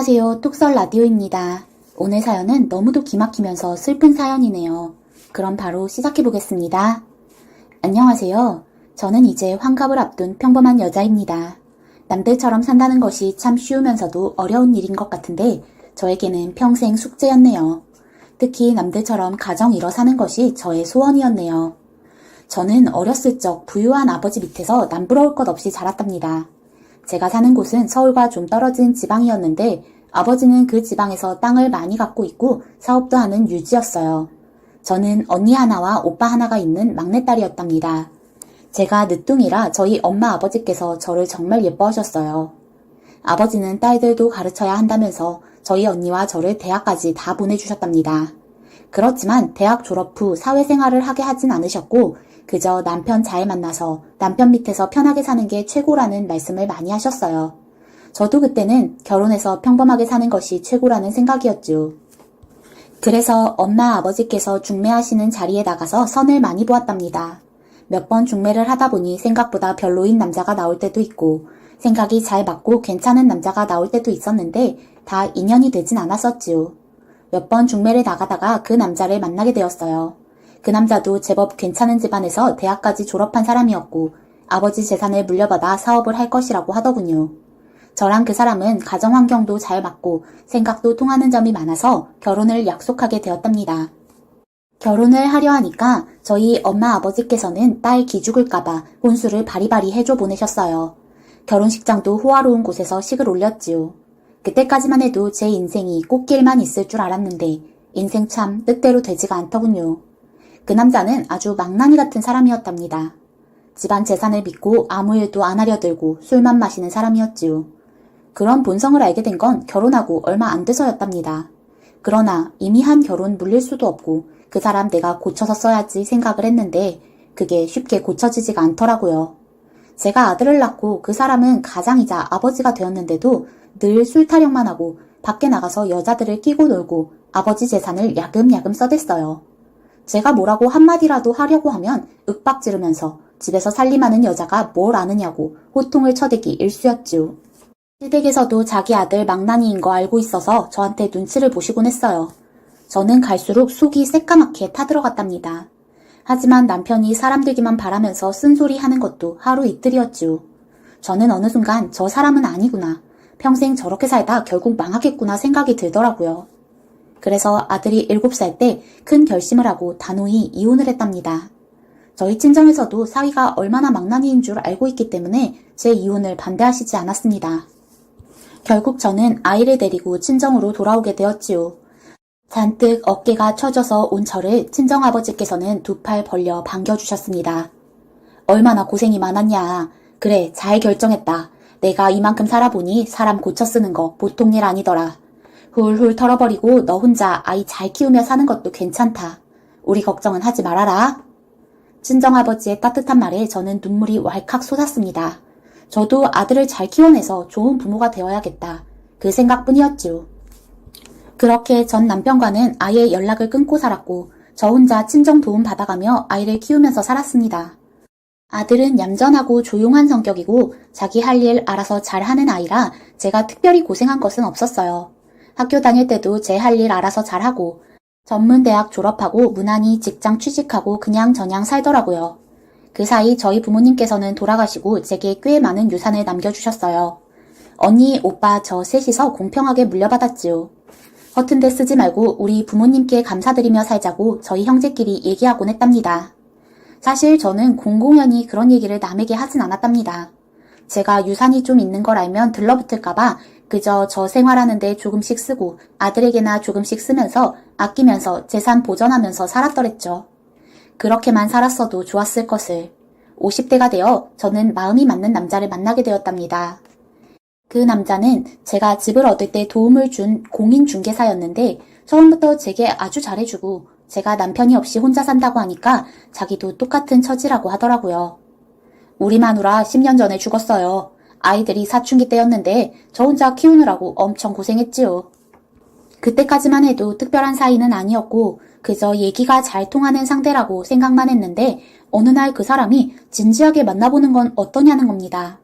안녕하세요. 뚝설 라디오입니다. 오늘 사연은 너무도 기막히면서 슬픈 사연이네요. 그럼 바로 시작해보겠습니다. 안녕하세요. 저는 이제 환갑을 앞둔 평범한 여자입니다. 남들처럼 산다는 것이 참 쉬우면서도 어려운 일인 것 같은데 저에게는 평생 숙제였네요. 특히 남들처럼 가정 이뤄 사는 것이 저의 소원이었네요. 저는 어렸을 적 부유한 아버지 밑에서 남부러울 것 없이 자랐답니다. 제가 사는 곳은 서울과 좀 떨어진 지방이었는데 아버지는 그 지방에서 땅을 많이 갖고 있고 사업도 하는 유지였어요. 저는 언니 하나와 오빠 하나가 있는 막내딸이었답니다. 제가 늦둥이라 저희 엄마 아버지께서 저를 정말 예뻐하셨어요. 아버지는 딸들도 가르쳐야 한다면서 저희 언니와 저를 대학까지 다 보내주셨답니다. 그렇지만 대학 졸업 후 사회생활을 하게 하진 않으셨고 그저 남편 잘 만나서 남편 밑에서 편하게 사는 게 최고라는 말씀을 많이 하셨어요. 저도 그때는 결혼해서 평범하게 사는 것이 최고라는 생각이었죠. 그래서 엄마 아버지께서 중매하시는 자리에 나가서 선을 많이 보았답니다. 몇 번 중매를 하다 보니 생각보다 별로인 남자가 나올 때도 있고 생각이 잘 맞고 괜찮은 남자가 나올 때도 있었는데 다 인연이 되진 않았었지요. 몇 번 중매를 나가다가 그 남자를 만나게 되었어요. 그 남자도 제법 괜찮은 집안에서 대학까지 졸업한 사람이었고 아버지 재산을 물려받아 사업을 할 것이라고 하더군요. 저랑 그 사람은 가정 환경도 잘 맞고 생각도 통하는 점이 많아서 결혼을 약속하게 되었답니다. 결혼을 하려 하니까 저희 엄마 아버지께서는 딸 기죽을까봐 혼수를 바리바리 해줘 보내셨어요. 결혼식장도 호화로운 곳에서 식을 올렸지요. 그때까지만 해도 제 인생이 꽃길만 있을 줄 알았는데 인생 참 뜻대로 되지가 않더군요. 그 남자는 아주 망나니 같은 사람이었답니다. 집안 재산을 믿고 아무 일도 안 하려 들고 술만 마시는 사람이었지요. 그런 본성을 알게 된 건 결혼하고 얼마 안 돼서였답니다. 그러나 이미 한 결혼 물릴 수도 없고 그 사람 내가 고쳐서 써야지 생각을 했는데 그게 쉽게 고쳐지지가 않더라고요. 제가 아들을 낳고 그 사람은 가장이자 아버지가 되었는데도 늘 술 타령만 하고 밖에 나가서 여자들을 끼고 놀고 아버지 재산을 야금야금 써댔어요. 제가 뭐라고 한마디라도 하려고 하면 윽박 지르면서 집에서 살림하는 여자가 뭘 아느냐고 호통을 쳐대기 일쑤였지요. 시댁에서도 자기 아들 망나니인 거 알고 있어서 저한테 눈치를 보시곤 했어요. 저는 갈수록 속이 새까맣게 타들어갔답니다. 하지만 남편이 사람 되기만 바라면서 쓴소리 하는 것도 하루 이틀이었지요. 저는 어느 순간 저 사람은 아니구나. 평생 저렇게 살다 결국 망하겠구나 생각이 들더라고요. 그래서 아들이 7살 때 큰 결심을 하고 단호히 이혼을 했답니다. 저희 친정에서도 사위가 얼마나 망나니인 줄 알고 있기 때문에 제 이혼을 반대하시지 않았습니다. 결국 저는 아이를 데리고 친정으로 돌아오게 되었지요. 잔뜩 어깨가 처져서 온 저를 친정아버지께서는 두 팔 벌려 반겨주셨습니다. 얼마나 고생이 많았냐. 그래, 잘 결정했다. 내가 이만큼 살아보니 사람 고쳐 쓰는 거 보통 일 아니더라. 훌훌 털어버리고 너 혼자 아이 잘 키우며 사는 것도 괜찮다. 우리 걱정은 하지 말아라. 친정아버지의 따뜻한 말에 저는 눈물이 왈칵 솟았습니다. 저도 아들을 잘 키워내서 좋은 부모가 되어야겠다. 그 생각뿐이었지요. 그렇게 전 남편과는 아예 연락을 끊고 살았고 저 혼자 친정 도움 받아가며 아이를 키우면서 살았습니다. 아들은 얌전하고 조용한 성격이고 자기 할 일 알아서 잘하는 아이라 제가 특별히 고생한 것은 없었어요. 학교 다닐 때도 제 할 일 알아서 잘하고 전문대학 졸업하고 무난히 직장 취직하고 그냥저냥 살더라고요. 그 사이 저희 부모님께서는 돌아가시고 제게 꽤 많은 유산을 남겨주셨어요. 언니, 오빠 저 셋이서 공평하게 물려받았지요. 허튼 데 쓰지 말고 우리 부모님께 감사드리며 살자고 저희 형제끼리 얘기하곤 했답니다. 사실 저는 공공연히 그런 얘기를 남에게 하진 않았답니다. 제가 유산이 좀 있는 걸 알면 들러붙을까봐 그저 저 생활하는데 조금씩 쓰고 아들에게나 조금씩 쓰면서 아끼면서 재산 보전하면서 살았더랬죠. 그렇게만 살았어도 좋았을 것을. 50대가 되어 저는 마음이 맞는 남자를 만나게 되었답니다. 그 남자는 제가 집을 얻을 때 도움을 준 공인중개사였는데 처음부터 제게 아주 잘해주고 제가 남편이 없이 혼자 산다고 하니까 자기도 똑같은 처지라고 하더라고요. 우리 마누라 10년 전에 죽었어요. 아이들이 사춘기 때였는데 저 혼자 키우느라고 엄청 고생했지요. 그때까지만 해도 특별한 사이는 아니었고 그저 얘기가 잘 통하는 상대라고 생각만 했는데 어느 날 그 사람이 진지하게 만나보는 건 어떠냐는 겁니다.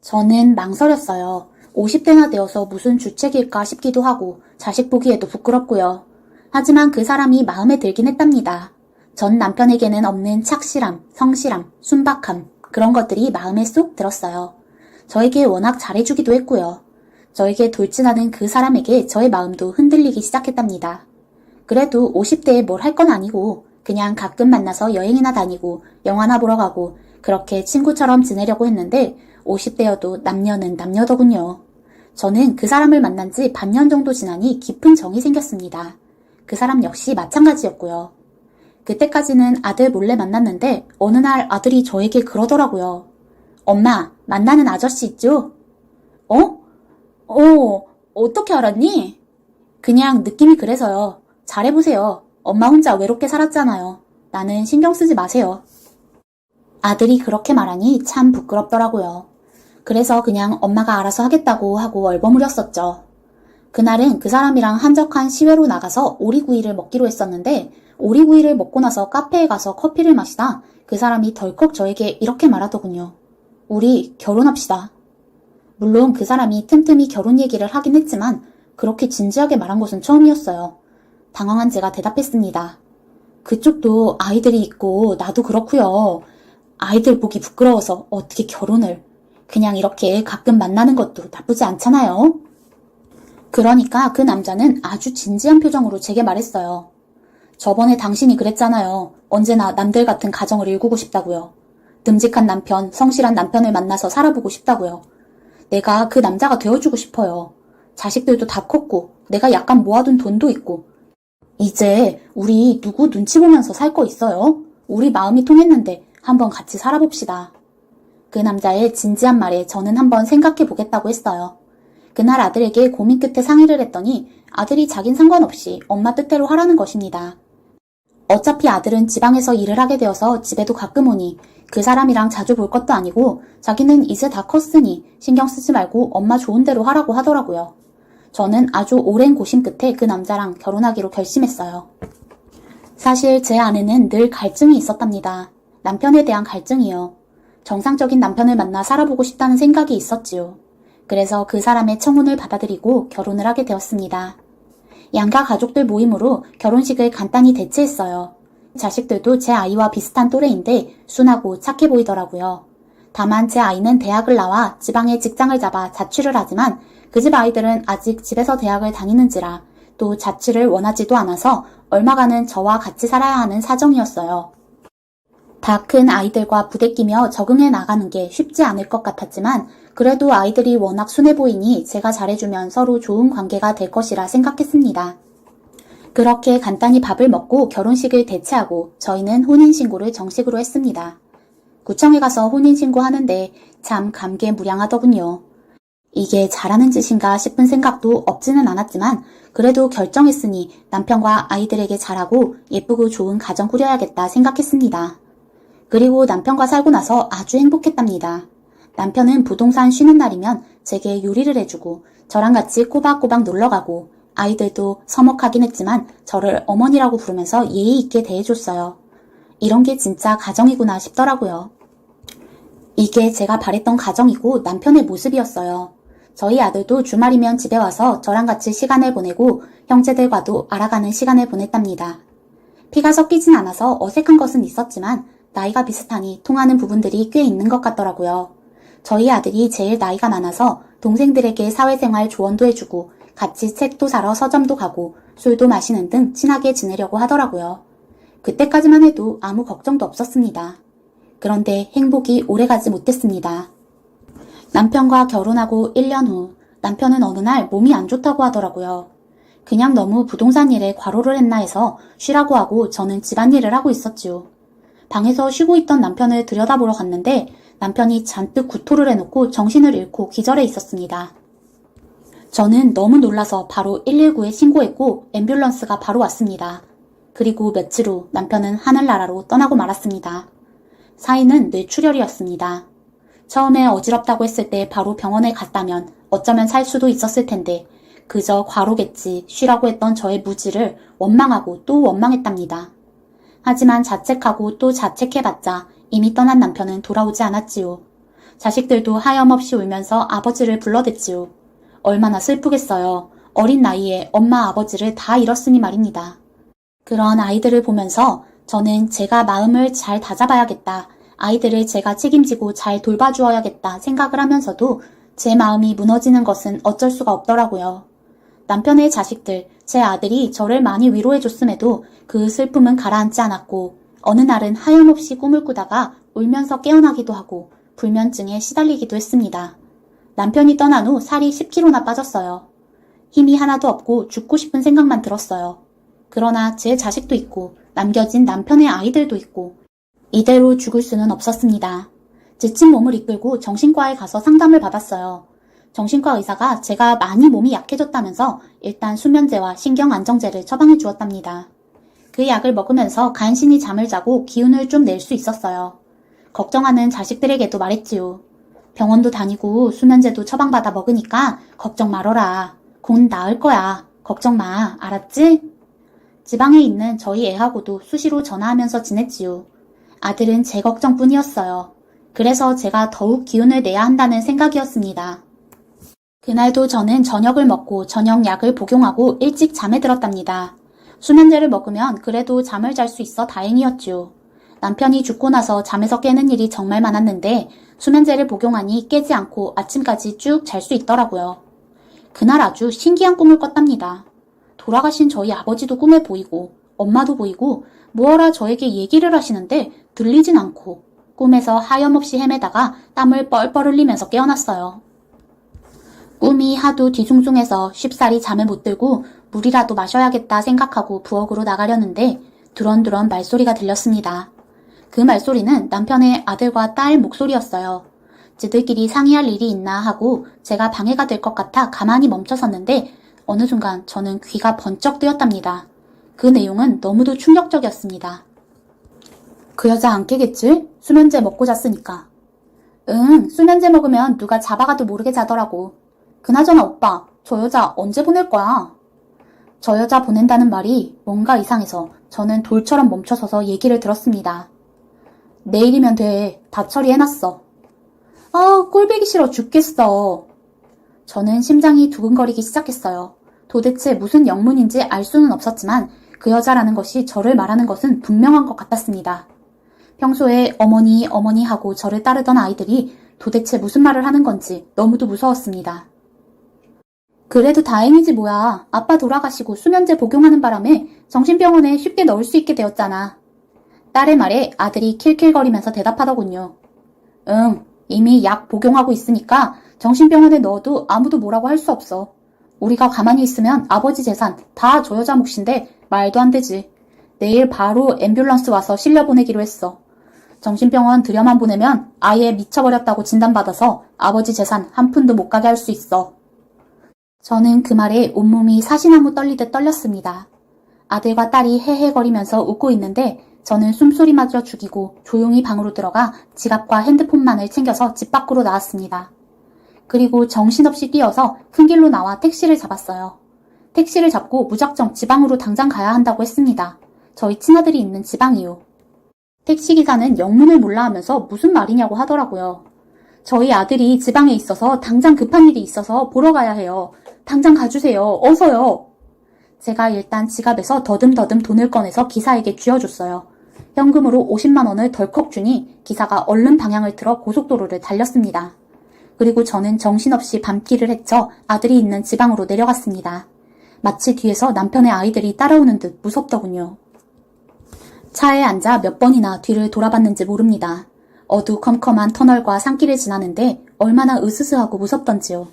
저는 망설였어요. 50대나 되어서 무슨 주책일까 싶기도 하고 자식 보기에도 부끄럽고요. 하지만 그 사람이 마음에 들긴 했답니다. 전 남편에게는 없는 착실함, 성실함, 순박함 그런 것들이 마음에 쏙 들었어요. 저에게 워낙 잘해주기도 했고요. 저에게 돌진하는 그 사람에게 저의 마음도 흔들리기 시작했답니다. 그래도 50대에 뭘 할 건 아니고 그냥 가끔 만나서 여행이나 다니고 영화나 보러 가고 그렇게 친구처럼 지내려고 했는데 50대여도 남녀는 남녀더군요. 저는 그 사람을 만난 지 반년 정도 지나니 깊은 정이 생겼습니다. 그 사람 역시 마찬가지였고요. 그때까지는 아들 몰래 만났는데 어느 날 아들이 저에게 그러더라고요. 엄마, 만나는 아저씨 있죠? 어? 어떻게 알았니? 그냥 느낌이 그래서요. 잘해보세요. 엄마 혼자 외롭게 살았잖아요. 나는 신경 쓰지 마세요. 아들이 그렇게 말하니 참 부끄럽더라고요. 그래서 그냥 엄마가 알아서 하겠다고 하고 얼버무렸었죠. 그날은 그 사람이랑 한적한 시외로 나가서 오리구이를 먹기로 했었는데 오리구이를 먹고 나서 카페에 가서 커피를 마시다 그 사람이 덜컥 저에게 이렇게 말하더군요. 우리 결혼합시다. 물론 그 사람이 틈틈이 결혼 얘기를 하긴 했지만 그렇게 진지하게 말한 것은 처음이었어요. 당황한 제가 대답했습니다. 그쪽도 아이들이 있고 나도 그렇고요. 아이들 보기 부끄러워서 어떻게 결혼을. 그냥 이렇게 가끔 만나는 것도 나쁘지 않잖아요. 그러니까 그 남자는 아주 진지한 표정으로 제게 말했어요. 저번에 당신이 그랬잖아요. 언제나 남들 같은 가정을 일구고 싶다고요. 듬직한 남편, 성실한 남편을 만나서 살아보고 싶다고요. 내가 그 남자가 되어주고 싶어요. 자식들도 다 컸고 내가 약간 모아둔 돈도 있고 이제 우리 누구 눈치 보면서 살 거 있어요? 우리 마음이 통했는데 한번 같이 살아봅시다. 그 남자의 진지한 말에 저는 한번 생각해 보겠다고 했어요. 그날 아들에게 고민 끝에 상의를 했더니 아들이 자긴 상관없이 엄마 뜻대로 하라는 것입니다. 어차피 아들은 지방에서 일을 하게 되어서 집에도 가끔 오니 그 사람이랑 자주 볼 것도 아니고 자기는 이제 다 컸으니 신경 쓰지 말고 엄마 좋은 대로 하라고 하더라고요. 저는 아주 오랜 고심 끝에 그 남자랑 결혼하기로 결심했어요. 사실 제 안에는 늘 갈증이 있었답니다. 남편에 대한 갈증이요. 정상적인 남편을 만나 살아보고 싶다는 생각이 있었지요. 그래서 그 사람의 청혼을 받아들이고 결혼을 하게 되었습니다. 양가 가족들 모임으로 결혼식을 간단히 대체했어요. 자식들도 제 아이와 비슷한 또래인데 순하고 착해 보이더라고요. 다만 제 아이는 대학을 나와 지방에 직장을 잡아 자취를 하지만 그 집 아이들은 아직 집에서 대학을 다니는지라 또 자취를 원하지도 않아서 얼마간은 저와 같이 살아야 하는 사정이었어요. 다 큰 아이들과 부대끼며 적응해 나가는 게 쉽지 않을 것 같았지만 그래도 아이들이 워낙 순해 보이니 제가 잘해주면 서로 좋은 관계가 될 것이라 생각했습니다. 그렇게 간단히 밥을 먹고 결혼식을 대체하고 저희는 혼인신고를 정식으로 했습니다. 구청에 가서 혼인신고하는데 참 감개무량하더군요. 이게 잘하는 짓인가 싶은 생각도 없지는 않았지만 그래도 결정했으니 남편과 아이들에게 잘하고 예쁘고 좋은 가정 꾸려야겠다 생각했습니다. 그리고 남편과 살고 나서 아주 행복했답니다. 남편은 부동산 쉬는 날이면 제게 요리를 해주고 저랑 같이 꼬박꼬박 놀러가고 아이들도 서먹하긴 했지만 저를 어머니라고 부르면서 예의 있게 대해줬어요. 이런 게 진짜 가정이구나 싶더라고요. 이게 제가 바랬던 가정이고 남편의 모습이었어요. 저희 아들도 주말이면 집에 와서 저랑 같이 시간을 보내고 형제들과도 알아가는 시간을 보냈답니다. 피가 섞이진 않아서 어색한 것은 있었지만 나이가 비슷하니 통하는 부분들이 꽤 있는 것 같더라고요. 저희 아들이 제일 나이가 많아서 동생들에게 사회생활 조언도 해주고 같이 책도 사러 서점도 가고 술도 마시는 등 친하게 지내려고 하더라고요. 그때까지만 해도 아무 걱정도 없었습니다. 그런데 행복이 오래가지 못했습니다. 남편과 결혼하고 1년 후 남편은 어느 날 몸이 안 좋다고 하더라고요. 그냥 너무 부동산 일에 과로를 했나 해서 쉬라고 하고 저는 집안일을 하고 있었지요. 방에서 쉬고 있던 남편을 들여다보러 갔는데 남편이 잔뜩 구토를 해놓고 정신을 잃고 기절해 있었습니다. 저는 너무 놀라서 바로 119에 신고했고 앰뷸런스가 바로 왔습니다. 그리고 며칠 후 남편은 하늘나라로 떠나고 말았습니다. 사인은 뇌출혈이었습니다. 처음에 어지럽다고 했을 때 바로 병원에 갔다면 어쩌면 살 수도 있었을 텐데 그저 과로겠지 쉬라고 했던 저의 무지를 원망하고 또 원망했답니다. 하지만 자책하고 또 자책해봤자 이미 떠난 남편은 돌아오지 않았지요. 자식들도 하염없이 울면서 아버지를 불러댔지요. 얼마나 슬프겠어요. 어린 나이에 엄마 아버지를 다 잃었으니 말입니다. 그런 아이들을 보면서 저는 제가 마음을 잘 다잡아야겠다. 아이들을 제가 책임지고 잘 돌봐주어야겠다 생각을 하면서도 제 마음이 무너지는 것은 어쩔 수가 없더라고요. 남편의 자식들, 제 아들이 저를 많이 위로해줬음에도 그 슬픔은 가라앉지 않았고 어느 날은 하염없이 꿈을 꾸다가 울면서 깨어나기도 하고 불면증에 시달리기도 했습니다. 남편이 떠난 후 살이 10kg나 빠졌어요. 힘이 하나도 없고 죽고 싶은 생각만 들었어요. 그러나 제 자식도 있고 남겨진 남편의 아이들도 있고 이대로 죽을 수는 없었습니다. 지친 몸을 이끌고 정신과에 가서 상담을 받았어요. 정신과 의사가 제가 많이 몸이 약해졌다면서 일단 수면제와 신경안정제를 처방해 주었답니다. 그 약을 먹으면서 간신히 잠을 자고 기운을 좀 낼 수 있었어요. 걱정하는 자식들에게도 말했지요. 병원도 다니고 수면제도 처방받아 먹으니까 걱정 말어라. 곧 나을 거야. 걱정 마. 알았지? 지방에 있는 저희 애하고도 수시로 전화하면서 지냈지요. 아들은 제 걱정뿐이었어요. 그래서 제가 더욱 기운을 내야 한다는 생각이었습니다. 그날도 저는 저녁을 먹고 저녁 약을 복용하고 일찍 잠에 들었답니다. 수면제를 먹으면 그래도 잠을 잘 수 있어 다행이었죠. 남편이 죽고 나서 잠에서 깨는 일이 정말 많았는데 수면제를 복용하니 깨지 않고 아침까지 쭉 잘 수 있더라고요. 그날 아주 신기한 꿈을 꿨답니다. 돌아가신 저희 아버지도 꿈에 보이고 엄마도 보이고 뭐어라 저에게 얘기를 하시는데 들리진 않고 꿈에서 하염없이 헤매다가 땀을 뻘뻘 흘리면서 깨어났어요. 꿈이 하도 뒤숭숭해서 쉽사리 잠에 못 들고 물이라도 마셔야겠다 생각하고 부엌으로 나가려는데 두런두런 말소리가 들렸습니다. 그 말소리는 남편의 아들과 딸 목소리였어요. 지들끼리 상의할 일이 있나 하고 제가 방해가 될 것 같아 가만히 멈춰섰는데 어느 순간 저는 귀가 번쩍 뜨였답니다. 그 내용은 너무도 충격적이었습니다. 그 여자 안 깨겠지? 수면제 먹고 잤으니까. 응, 수면제 먹으면 누가 잡아가도 모르게 자더라고. 그나저나 오빠, 저 여자 언제 보낼 거야? 저 여자 보낸다는 말이 뭔가 이상해서 저는 돌처럼 멈춰서서 얘기를 들었습니다. 내일이면 돼. 다 처리해놨어. 아, 꼴보기 싫어 죽겠어. 저는 심장이 두근거리기 시작했어요. 도대체 무슨 영문인지 알 수는 없었지만 그 여자라는 것이 저를 말하는 것은 분명한 것 같았습니다. 평소에 어머니 어머니 하고 저를 따르던 아이들이 도대체 무슨 말을 하는 건지 너무도 무서웠습니다. 그래도 다행이지 뭐야. 아빠 돌아가시고 수면제 복용하는 바람에 정신병원에 쉽게 넣을 수 있게 되었잖아. 딸의 말에 아들이 킬킬거리면서 대답하더군요. 응, 이미 약 복용하고 있으니까 정신병원에 넣어도 아무도 뭐라고 할 수 없어. 우리가 가만히 있으면 아버지 재산 다 저 여자 몫인데 말도 안 되지. 내일 바로 앰뷸런스 와서 실려보내기로 했어. 정신병원 들여만 보내면 아예 미쳐버렸다고 진단받아서 아버지 재산 한 푼도 못 가게 할 수 있어. 저는 그 말에 온몸이 사시나무 떨리듯 떨렸습니다. 아들과 딸이 헤헤거리면서 웃고 있는데 저는 숨소리마저 죽이고 조용히 방으로 들어가 지갑과 핸드폰만을 챙겨서 집 밖으로 나왔습니다. 그리고 정신없이 뛰어서 큰 길로 나와 택시를 잡았어요. 택시를 잡고 무작정 지방으로 당장 가야 한다고 했습니다. 저희 친아들이 있는 지방이요. 택시기사는 영문을 몰라 하면서 무슨 말이냐고 하더라고요. 저희 아들이 지방에 있어서 당장 급한 일이 있어서 보러 가야 해요. 당장 가주세요. 어서요. 제가 일단 지갑에서 더듬더듬 돈을 꺼내서 기사에게 쥐어줬어요. 현금으로 50만 원을 덜컥 주니 기사가 얼른 방향을 틀어 고속도로를 달렸습니다. 그리고 저는 정신없이 밤길을 헤쳐 아들이 있는 지방으로 내려갔습니다. 마치 뒤에서 남편의 아이들이 따라오는 듯 무섭더군요. 차에 앉아 몇 번이나 뒤를 돌아봤는지 모릅니다. 어두컴컴한 터널과 산길을 지나는데 얼마나 으스스하고 무섭던지요.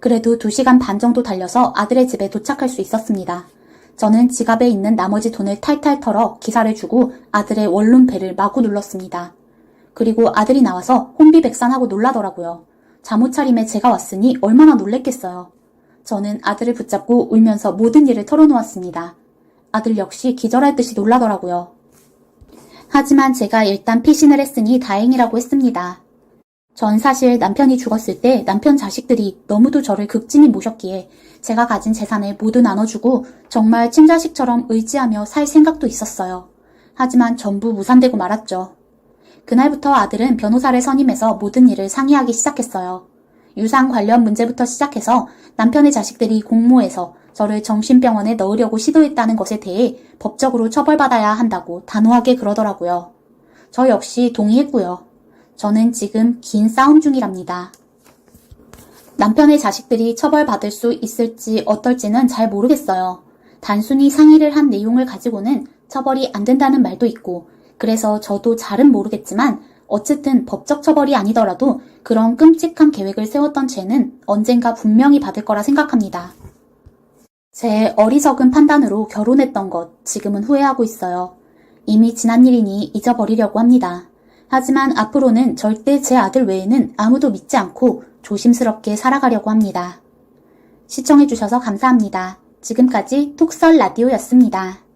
그래도 2시간 반 정도 달려서 아들의 집에 도착할 수 있었습니다. 저는 지갑에 있는 나머지 돈을 탈탈 털어 기사를 주고 아들의 원룸벨을 마구 눌렀습니다. 그리고 아들이 나와서 혼비백산하고 놀라더라고요. 잠옷 차림에 제가 왔으니 얼마나 놀랬겠어요. 저는 아들을 붙잡고 울면서 모든 일을 털어놓았습니다. 아들 역시 기절할 듯이 놀라더라고요. 하지만 제가 일단 피신을 했으니 다행이라고 했습니다. 전 사실 남편이 죽었을 때 남편 자식들이 너무도 저를 극진히 모셨기에 제가 가진 재산을 모두 나눠주고 정말 친자식처럼 의지하며 살 생각도 있었어요. 하지만 전부 무산되고 말았죠. 그날부터 아들은 변호사를 선임해서 모든 일을 상의하기 시작했어요. 유산 관련 문제부터 시작해서 남편의 자식들이 공모해서 저를 정신병원에 넣으려고 시도했다는 것에 대해 법적으로 처벌받아야 한다고 단호하게 그러더라고요. 저 역시 동의했고요. 저는 지금 긴 싸움 중이랍니다. 남편의 자식들이 처벌받을 수 있을지 어떨지는 잘 모르겠어요. 단순히 상의를 한 내용을 가지고는 처벌이 안 된다는 말도 있고, 그래서 저도 잘은 모르겠지만 어쨌든 법적 처벌이 아니더라도 그런 끔찍한 계획을 세웠던 죄는 언젠가 분명히 받을 거라 생각합니다. 제 어리석은 판단으로 결혼했던 것 지금은 후회하고 있어요. 이미 지난 일이니 잊어버리려고 합니다. 하지만 앞으로는 절대 제 아들 외에는 아무도 믿지 않고 조심스럽게 살아가려고 합니다. 시청해주셔서 감사합니다. 지금까지 톡설 라디오였습니다.